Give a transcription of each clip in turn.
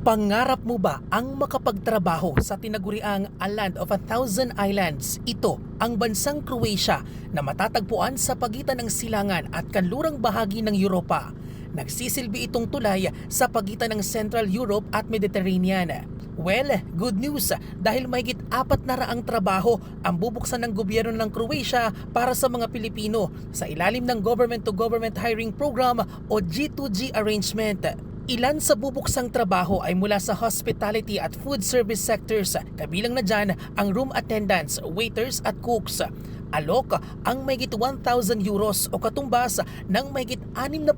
Pangarap mo ba ang makapagtrabaho sa tinaguriang A Land of 1,000 Islands? Ito ang bansang Croatia na matatagpuan sa pagitan ng silangan at kanlurang bahagi ng Europa. Nagsisilbi itong tulay sa pagitan ng Central Europe at Mediterranean. Well, good news dahil mahigit 400 trabaho ang bubuksan ng gobyerno ng Croatia para sa mga Pilipino sa ilalim ng Government-to-Government Hiring Program o G2G arrangement. Ilan sa bubuksang trabaho ay mula sa hospitality at food service sectors, kabilang na dyan ang room attendants, waiters at cooks. Alok ang mahigit 1,000 euros o katumbas ng mahigit 60,000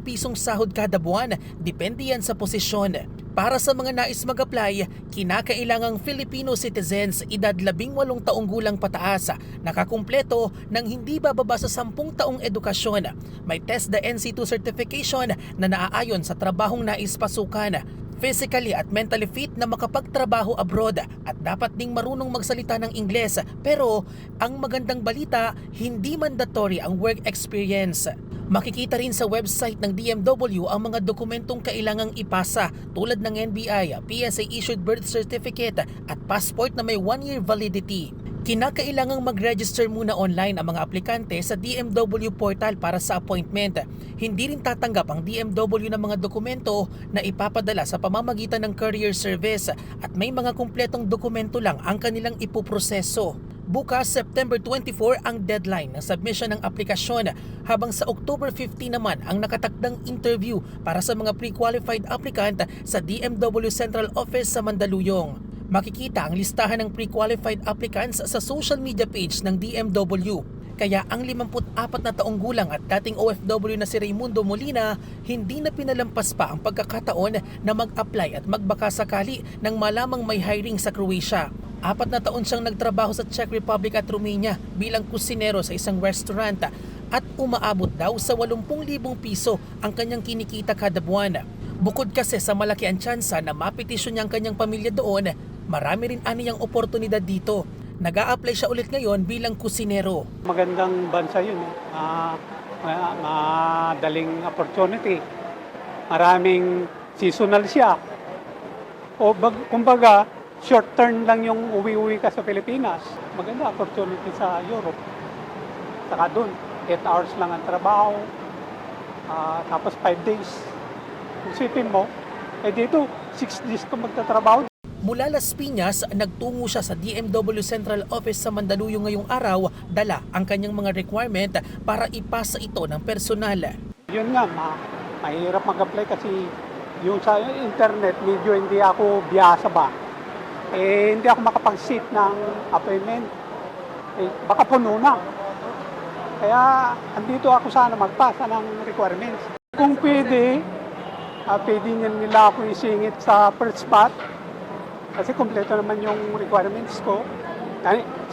pisong sahod kada buwan, depende yan sa posisyon. Para sa mga nais mag-apply, kinakailangang Filipino citizens edad 18 taong gulang pataas, nakakumpleto ng hindi bababa sa 10 taong edukasyon, may TESDA NC2 certification na naaayon sa trabahong nais pasukan, physically at mentally fit na makapagtrabaho abroad at dapat ding marunong magsalita ng Ingles. Pero ang magandang balita, hindi mandatory ang work experience. Makikita rin sa website ng DMW ang mga dokumentong kailangang ipasa tulad ng NBI, PSA-issued birth certificate at passport na may 1-year validity. Kinakailangang mag-register muna online ang mga aplikante sa DMW portal para sa appointment. Hindi rin tatanggap ang DMW ng mga dokumento na ipapadala sa pamamagitan ng courier service at may mga kumpletong dokumento lang ang kanilang ipuproseso. Bukas September 24 ang deadline ng submission ng aplikasyon, habang sa October 15 naman ang nakatakdang interview para sa mga pre-qualified applicant sa DMW Central Office sa Mandaluyong. Makikita ang listahan ng pre-qualified applicants sa social media page ng DMW. Kaya ang 54 na taong gulang at dating OFW na si Raimundo Molina, hindi na pinalampas pa ang pagkakataon na mag-apply at magbaka sakali nang malamang may hiring sa Croatia. 4 na taon siyang nagtrabaho sa Czech Republic at Romania bilang kusinero sa isang restaurant at umaabot daw sa 80,000 piso ang kanyang kinikita kada buwan. Bukod kasi sa malaki ang tsansa na mapetisyon niya ang kanyang pamilya doon, marami rin aniyang oportunidad dito. Nag-a-apply siya ulit ngayon bilang kusinero. Magandang bansa yun. Madaling opportunity. Maraming seasonal siya. Kumbaga, short term lang yung uwi-uwi ka sa Pilipinas. Maganda opportunity sa Europe. Saka doon, 8 hours lang ang trabaho. Tapos 5 days. Isipin mo, dito 6 days ka magtatrabaho. Mula Las Piñas, nagtungo siya sa DMW Central Office sa Mandaluyong ngayong araw, dala ang kanyang mga requirement para ipasa ito ng personal. Yun nga, mahirap mag-apply kasi yung sa internet, medyo hindi ako biyasa ba. Hindi ako makapag-sit ng appointment. Baka puno na. Kaya andito ako sana magpasa ng requirements. Kung pwede nila ako isingit sa first spot. Kasi kumpleto naman yung requirements ko.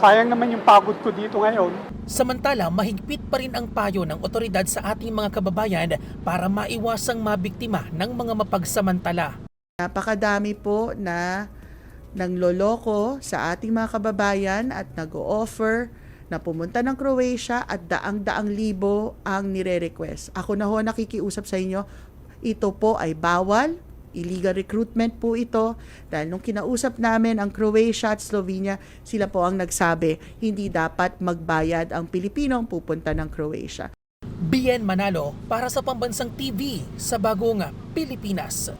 Sayang naman yung pagod ko dito ngayon. Samantala, mahigpit pa rin ang payo ng otoridad sa ating mga kababayan para maiwasang mabiktima ng mga mapagsamantala. Napakadami po na nangloloko sa ating mga kababayan at nag-o-offer na pumunta ng Croatia at daang-daang libo ang nire-request. Ako na ho nakikiusap sa inyo, ito po ay bawal. Illegal recruitment po ito dahil nung kinausap namin ang Croatia at Slovenia, sila po ang nagsabi hindi dapat magbayad ang Pilipino ang pupunta ng Croatia. Bien Manalo para sa Pambansang TV sa Bagong Pilipinas.